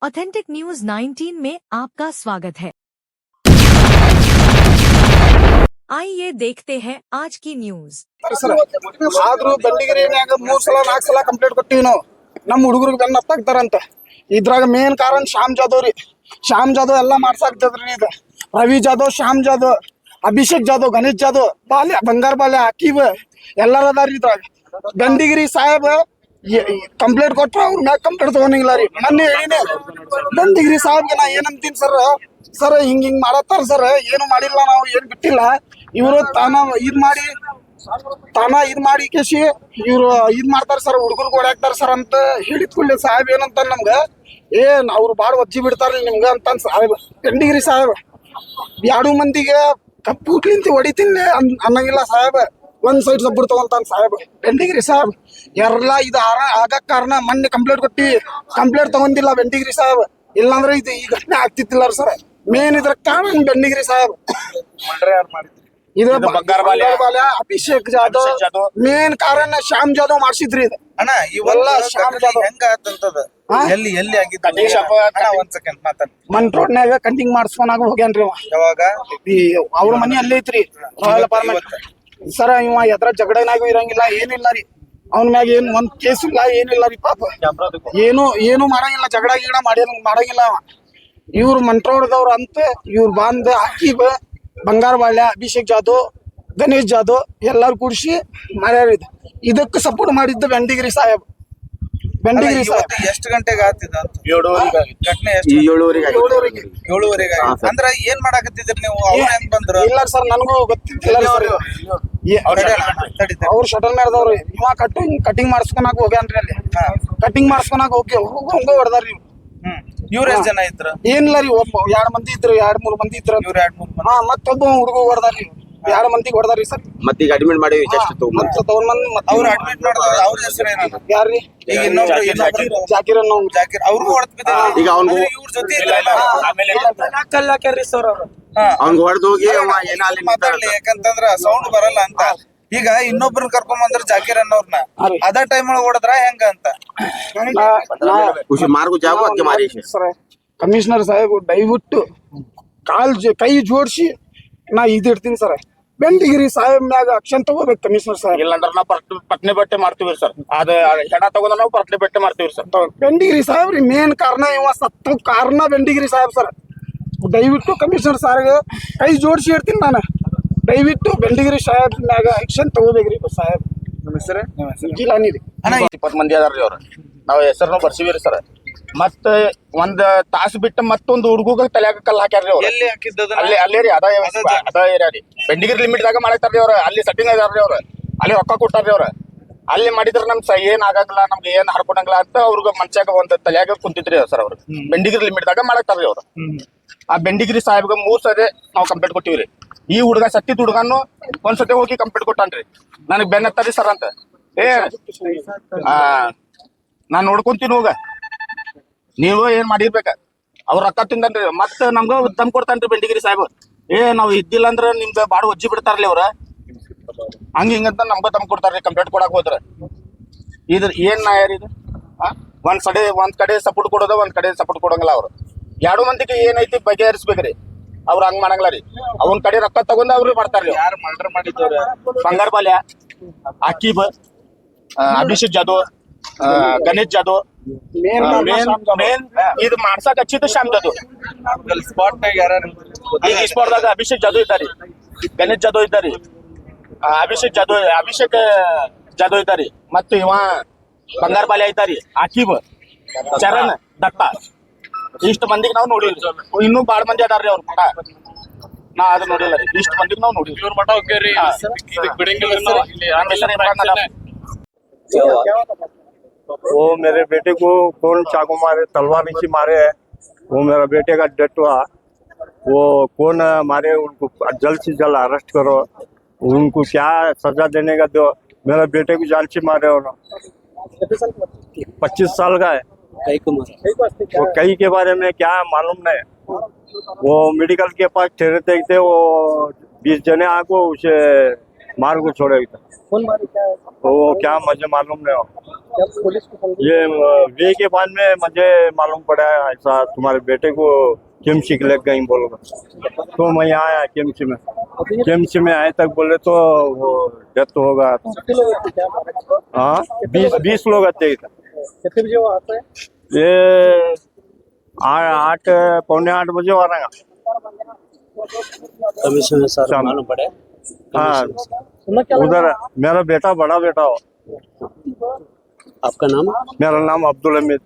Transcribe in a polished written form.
Authentic news 19 में आपका स्वागत है। आइए देखते हैं आज की न्यूज। ಆದ್ರೂ ಬೆಂಡಿಗಿರಿನ್ಯಾಗ 3 ಸಲ 4 ಸಲ ಕಂಪ್ಲೇಂಟ್ ಕೊಟ್ಟಿವಿ ನಾವು ನಮ್ಮ ಹುಡುಗರಿಗೆ ಬೆನ್ನ ಹತ್ತಾಕ್ತಾರಂತ ಇದ್ರಾಗ ಮೇನ್ ಕಾರಣ ಶ್ಯಾಮ್ ಜಾಧವ್ ರೀ ಶ್ಯಾಮ್ ಜಾಧವ್ ಎಲ್ಲ ಮಾಡ್ಸಾಕ್ತದ್ರಿ ಇದು ರವಿ ಜಾಧವ್ ಶ್ಯಾಮ್ ಜಾಧವ್ ಅಭಿಷೇಕ್ ಜಾಧವ್ ಗಣೇಶ್ ಜಾಧವ್ ಬಾಲ್ಯ ಬಂಗಾರ ಬಾಲ್ಯ ಹಾಕಿವ ಎಲ್ಲಾರ ಅದಾರ ಇದ್ರಾಗ ಬೆಂಡಿಗಿರಿ ಸಾಹೇಬ್ ಕಂಪ್ಲೇಂಟ್ ಕೊಟ್ರ ಅವ್ರ ಮ್ಯಾಗ ಕಂಪ್ಲೇಂಟ್ ತಗೊಂಡಿಲ್ಲ ರೀ ಮೊನ್ನೆ ಹೇಳಿನಿ ಬೆಂಡಿಗಿರಿ ಸಾಹೇಬ್ಗೆ ನಾ ಏನಂತೀನಿ ಸರ್ ಹಿಂಗ್ ಮಾಡತ್ತಾರ ಸರ್ ಏನು ಮಾಡಿಲ್ಲ ನಾವು ಏನು ಬಿಟ್ಟಿಲ್ಲ ಇವರು ತಾನ ಇದ್ ಮಾಡಿ ಕೇಸಿ ಇವ್ರು ಇದ್ ಮಾಡ್ತಾರ ಸರ್ ಹುಡುಗರು ಓಡಾಕ್ತಾರ ಸರ್ ಅಂತ ಹೇಳಿದ ಕೂಡಲೇ ಸಾಹೇಬ್ ಏನಂತ ನಮ್ಗ ಅವ್ರು ಬಾಳ ಒಜ್ಜಿ ಬಿಡ್ತಾರ್ರಿ ನಿಮ್ಗ ಅಂತ ಸಾಹೇಬ್ ಬೆಂಡಿಗಿರಿ ಸಾಹೇಬ್ ಎರಡು ಮಂದಿಗೆ ಕಪ್ಪುಟ್ಲಿಂತಿ ಹೊಡಿತೀನಿ ಅನ್ನಂಗಿಲ್ಲ ಸಾಹೇಬ್ ಒಂದ್ ಸೈಡ್ ಸಬ್ಬುರ್ ತಗೊಂತಾನ ಸಾಹೇಬ್ ಬೆಂಡಿಗಿರಿ ಸಾಹೇಬ್ ಎಲ್ಲ ಇದು ಆಗಕ್ ಕಾರಣ ಮೊನ್ನೆ ಕಂಪ್ಲೇಂಟ್ ಕೊಟ್ಟಿ ಕಂಪ್ಲೇಂಟ್ ತಗೊಂಡಿಲ್ಲ ಬೆಂಡಿಗಿರಿ ಸಾಹೇಬ್ ಇಲ್ಲಾಂದ್ರೆ ಇದು ಈ ಘಟನೆ ಆಗ್ತಿತ್ತಿಲ್ಲ ಸರ್ ಮೇನ್ ಇದ್ರ ಕಾರಣ ಬೆಂಡಿಗಿರಿ ಸಾಹೇಬ್ ಇದು ಬಂಗಾರ ಬಾಲ್ಯ ಅಭಿಷೇಕ್ ಜಾಧವ್ ಮೇನ್ ಕಾರಣ ಶ್ಯಾಮ್ ಜಾಧವ್ ಮಾಡ್ಸಿದ್ರಿ ಇದು ಅಣ್ಣ ಇವೆಲ್ಲ ಶ್ಯಾಮ್ ಜಾಧವ್ ಹೆಂಗ ಆತಂತದ ಎಲ್ಲಿ ಒಂದ್ ಸೆಕೆಂಡ್ ಮಾತಾಡ ಮನ್ ರೋಡ್ನ್ಯಾಗ ಕಂಟಿಂಗ್ ಮಾಡಿಸ್ಕೊನಾಗ ಹೋಗ್ಯಾನ್ರಿ ಅವ ಯಾವಾಗ ಅವ್ರ ಮನಿ ಅಲ್ಲೇ ಐತ್ರಿ ರಾಯಲ್ ಅಪಾರ್ಟ್ಮೆಂಟ್ ಸರ್ ಇವ ಎದ್ರ ಜಗಳನಾಗೂ ಇರಂಗಿಲ್ಲ ಏನಿಲ್ಲ ರೀ ಅವನ ಮ್ಯಾಗ ಏನ್ ಒಂದ್ ಕೇಸ್ ಇಲ್ಲ ಏನಿಲ್ಲ ರೀ ಪಾಪ ಏನು ಮಾಡಂಗಿಲ್ಲ ಜಗಳ ಗಿಡ ಮಾಡಂಗಿಲ್ಲ ಅವ ಇವ್ರು ಮಂಟ್ರೋಡ್ದವ್ರ ಅಂತ ಇವ್ರು ಬಂದ್ ಹಾಕಿ ಬಂಗಾರ ಬಾಳ್ಯ ಅಭಿಷೇಕ್ ಜಾಧವ್ ಗಣೇಶ್ ಜಾಧವ್ ಎಲ್ಲಾರು ಕೂಡಿಸಿ ಮಾಡ್ಯಾರ ಇದಕ್ಕೆ ಸಪೋರ್ಟ್ ಮಾಡಿದ್ದ ಬೆಂಡಿಗಿರಿ ಸಾಹೇಬ್ ಎಷ್ಟು ಗಂಟೆಗೆ ಆಗ್ತಿದ ಘಟನೆ ಏಳುವರೆಗೆ ಅಂದ್ರ ಏನ್ ಮಾಡಾಕತ್ತಿದ್ರಿ ನೀವು ಅವ್ರ ಹೆಂಗ್ ಬಂದ್ರು ಇಲ್ಲ ಸರ್ ನನಗೂ ಗೊತ್ತಿಲ್ಲ ಅವ್ರು ಶಟಲ್ ಮೇಳದವ್ರು ಇವ ಕಟಿಂಗ್ ಮಾಡಿಸ್ಕೊನಾಕ ಹೋಗ್ಯಾನ್ರಿ ಅಲ್ಲಿ ಕಟಿಂಗ್ ಮಾಡಿಸ್ಕೊನಾಕ ಹೋಗಿ ಹೊಡೆದಾರ್ರಿ ಇವ್ರ ಎಷ್ಟ್ ಜನ ಇದ್ರ ಏನಿಲ್ಲ ರೀ ಒಬ್ಬ 2 ಮಂದಿ ಇದ್ರು 2-3 ಮಂದಿ ಇದ್ರ ಮತ್ತೊಬ್ಬ ಹುಡುಗ ಹೊಡೆದಾರ್ರಿ 2 ಮಂದಿಗೆ ಹೊಡೆದಾರ್ರಿ ಸರ್ ಮತ್ತೀಗ ಅಡ್ಮಿಟ್ ಮಾಡಿವಿ ಅವ್ರು ಅಡ್ಮಿಟ್ ಮಾಡಿದವ್ರ ಅವ್ರ ಹೆಸರು ಏನಂತ ಯಾರ್ರಿ ಈಗ ಇನ್ನೊಬ್ರು ಜಾಕಿರ್ ಜಾಕಿರ್ ಅವ್ರಿಗೂ ಹೊಡೆದ್ ಈಗ ಅವ್ನಿಗೂ ಇವ್ರ ಜೊತೆ ಹಾಕ್ಯಾರ್ರಿ ಸರ್ ಅವ್ರು ಅವ್ನಿಗೆ ಹೊಡೆದು ಹೋಗಿ ಮಾತಾಡ್ಲಿ ಯಾಕಂತಂದ್ರ ಸೌಂಡ್ ಬರಲ್ಲ ಅಂತ ಈಗ ಇನ್ನೊಬ್ರನ್ನ ಕರ್ಕೊಂಡ್ ಬಂದ್ರ ಜಾಕಿರ್ ಅನ್ನೋರ್ನ ಅದ ಟೈಮ್ ಒಳಗ ಹೊಡೆದ್ರ ಹೆಂಗ ಅಂತ ಮಾರ್ಗು ಜಾಗು ಅದಕ್ಕೆ ಮಾರಿ ಸರ್ ಕಮಿಷನರ್ ಸಾಹೇಬ್ ದಯವಿಟ್ಟು ಕೈ ಜೋಡಿಸಿ ನಾ ಇದಿಡ್ತೀನಿ ಸರ್ ಬೆಂಡಿಗಿರಿ ಸಾಹೇಬ್ ಮ್ಯಾಗ ಆಕ್ಷನ್ ತಗೋಬೇಕು ಕಮಿಷನರ್ ಸಾಹೇಬ್ ಇಲ್ಲಾಂದ್ರೆ ನಾವು ಪಟ್ನೆ ಬಟ್ಟೆ ಮಾಡ್ತೀವಿ ಸರ್ ಅದ ಹೆಣ ತಗೊಂಡ ನಾವು ಪಟ್ನೆ ಬಟ್ಟೆ ಮಾಡ್ತೀವಿ ಸರ್ ಬೆಂಡಿಗಿರಿ ಸಾಹೇಬ್ ರೀ ಮೇನ್ ಕಾರಣ ಇವ ಸತ್ತ ಕಾರಣ ಬೆಂಡಿಗಿರಿ ಸಾಹೇಬ್ ಸರ್ ದಯವಿಟ್ಟು ಕಮಿಷನರ್ ಸಾಹೇಬ್ ಕೈ ಜೋಡಿಸಿ ಇಡ್ತೀನಿ ನಾನು ದಯವಿಟ್ಟು ಬೆಂಡಿಗಿರಿ ಸಾಹೇಬ್ ಮ್ಯಾಗ ಆಕ್ಷನ್ ತಗೋಬೇಕ್ರಿ ಸಾಹೇಬ್ ನಮ್ಮ ಹೆಸರು ಜಿಲ್ಲಾನಿ ರೀ 20 ಮಂದಿ ಅದಾರ್ರಿ ಅವ್ರು ನಾವು ಹೆಸರನ್ನು ಬರ್ಸಿವಿರಿ ಸರ್ ಮತ್ತೆ ಒಂದ್ ತಾಸು ಬಿಟ್ಟು ಮತ್ತೊಂದು ಹುಡುಗ ತಲೆಯಾಗ ಕಲ್ಲು ಹಾಕ್ಯಾರ್ರಿ ಅವ್ರು ಎಲ್ಲಿ ಹಾಕಿದ್ದದ ಅಲ್ಲೇ ರೀ ಅದ ಏರಿಯಾ ರೀ ಬೆಂಡಿಗಿರಿ ಲಿಮಿಟ್ ದಾಗ ಮಾಡಾಕ್ತಾರ್ರಿ ಅವ್ರ ಅಲ್ಲಿ ಸೆಟ್ಟಿಂಗ್ ಅದಾರ್ರಿ ಅವ್ರ ಅಲ್ಲಿ ರೊಕ್ಕ ಕೊಟ್ಟಾರ್ರಿ ಅವ್ರ ಅಲ್ಲಿ ಮಾಡಿದ್ರ ನಮ್ ಏನ್ ಆಗಲ್ಲ ನಮ್ಗೆ ಏನ್ ಹರ್ಕೊಡಂಗಿಲ್ಲ ಅಂತ ಅವ್ರಿಗೆ ಮನ್ಸಾಗ ಒಂದ್ ತಲೆಯಾಗ ಕುಂತಿದ್ರಿ ಸರ್ ಅವ್ರು ಬೆಂಡಿಗಿರಿ ಲಿಮಿಟ್ ದಾಗ ಮಾಡಾಕ್ತಾರ್ರಿ ಅವ್ರು ಆ ಬೆಂಡಿಗಿರಿ ಸಾಹೇಬ್ಗ 3 ಸರಿ ನಾವು ಕಂಪ್ಲೇಂಟ್ ಕೊಟ್ಟಿವ್ರಿ ಈ ಹುಡುಗ ಸತ್ತಿದ್ ಹುಡುಗನು ಒಂದ್ಸತಿ ಹೋಗಿ ಕಂಪ್ಲೇಂಟ್ ಕೊಟ್ಟಾನ್ರಿ ನನಗ್ ಬೆನ್ನತ್ತಾರಿ ಸರ್ ಅಂತ ನಾನ್ ನೋಡ್ಕೊಂತೀನಿ ಹೋಗ ನೀವು ಏನ್ ಮಾಡಿರ್ಬೇಕ ಅವ್ರ ರೊಕ್ಕ ತಿಂದನ್ರಿ ಮತ್ತ ನಮ್ಗ ದಮ್ ಕೊಡ್ತಾನ್ರಿ ಬೆಂಡಿಗಿರಿ ಸಾಹೇಬ್ ನಾವ್ ಇದ್ದಿಲ್ಲ ಅಂದ್ರ ನಿಮ್ಗ ಬಾಳ ಒಜ್ಜಿ ಬಿಡ್ತಾರ್ಲಿ ಅವ್ರ ಹಿಂಗಂತ ನಮ್ಗ ದಮ್ ಕೊಡ್ತಾರ್ರಿ ಕಂಪ್ಲೇಂಟ್ ಕೊಡಕ್ ಹೋದ್ರ ಇದ್ರ ಏನ್ ನ್ಯಾಯ ರೀ ಇದು ಒಂದ್ ಕಡೆ ಸಪೋರ್ಟ್ ಕೊಡೋದ ಒಂದ್ ಕಡೆ ಸಪೋರ್ಟ್ ಕೊಡಂಗಿಲ್ಲ ಅವ್ರು 2 ಮಂದಿಗೆ ಏನೈತಿ ಬಗೆಹರಿಸ್ಬೇಕ್ರಿ ಅವ್ರ ಹಂಗ್ ಮಾಡಂಗಿಲ್ಲ ರೀ ಅವನ್ ಕಡೆ ರೊಕ್ಕ ತಗೊಂಡ್ ಅವ್ರು ಮಾಡ್ತಾರ್ರಿ ಯಾರು ಮರ್ಡರ್ ಮಾಡಿದ್ದವ್ರ ಬಂಗಾರ ಬಾಲ್ಯ ಅಕೀಬ್ ಅಭಿಷೇಕ್ ಜಾಧವ್ ಗಣೇಶ್ ಜಾಧವ್ ಮೇನ್ ಇದು ಮಾಡ್ಸಕ್ ಹಚ್ಚಿದ್ದು ಶ್ಯಾಮ್ ಜಾಧವ್ ಸ್ಪಾಟ್ ನಾಗ ಯಾರು ಈ ಸ್ಪಾಟ್ ದಾಗ ಅಭಿಷೇಕ್ ಜಾಧವ್ ಇದ್ದಾರಿ ಗಣೇಶ್ ಜಾಧವ್ ಇದ್ದಾರಿ ಅಭಿಷೇಕ್ ಜಾಧವ್ ಇದ್ದಾರಿ ಮತ್ತು ಇವ ಬಂಗಾರ ಬಾಲ್ಯ ಇದ್ದಾರಿ ಅಕೀಬ್ ಚರಣ್ ದತ್ತ ಇಷ್ಟ ಮಂದಿಗೆ ನಾವು ನೋಡಿವ್ರಿ ಇನ್ನೂ ಬಾಳ ಮಂದಿ ಅದಾರ್ರಿ ಅವ್ರ ಮಠ ನಾ ಅದ್ ನೋಡಿಲ್ಲ ರೀ ಇಷ್ಟ ಮಂದಿಗೆ ನಾವು ನೋಡಿವ್ರಿ ಇವ್ರ ಮಠ ಹೋಗ್ಯಾರಿ वो मेरे बेटे को कौन चाकू मारे तलवार से मारे वो मेरा बेटे का डेथ हुआ वो कौन मारे उनको जल्द से जल्द अरेस्ट करो उनको क्या सजा देने का दो मेरा बेटे को जान से मारे उन्होंने 25 साल का है वो कई के बारे में क्या मालूम नहीं वो मेडिकल के पास ठहरे थे वो 20 जने आको उसे मार को छोड़े इधर। कौन मारे क्या है? वो क्या मुझे मालूम नहीं हो। क्या पुलिस को फोन ये वे के बाद में मुझे मालूम पड़ा है ऐसा तुम्हारे बेटे को केमसी लग गई बोलकर, तो मैं यहाँ आया केमसी में आए तक बोले तो वो डेथ होगा। कितने लोग थे क्या मारे? हाँ 20 लोग आते इधर। कितने बजे वो आता है? ये 8 पौने 8 बजे आ रहा है। कमीशन सर शाम। मालूम पड़े। हाँ सुनना क्या लगा? उधर मेरा बेटा बड़ा बेटा हो। आपका नाम? मेरा नाम अब्दुल हमीद।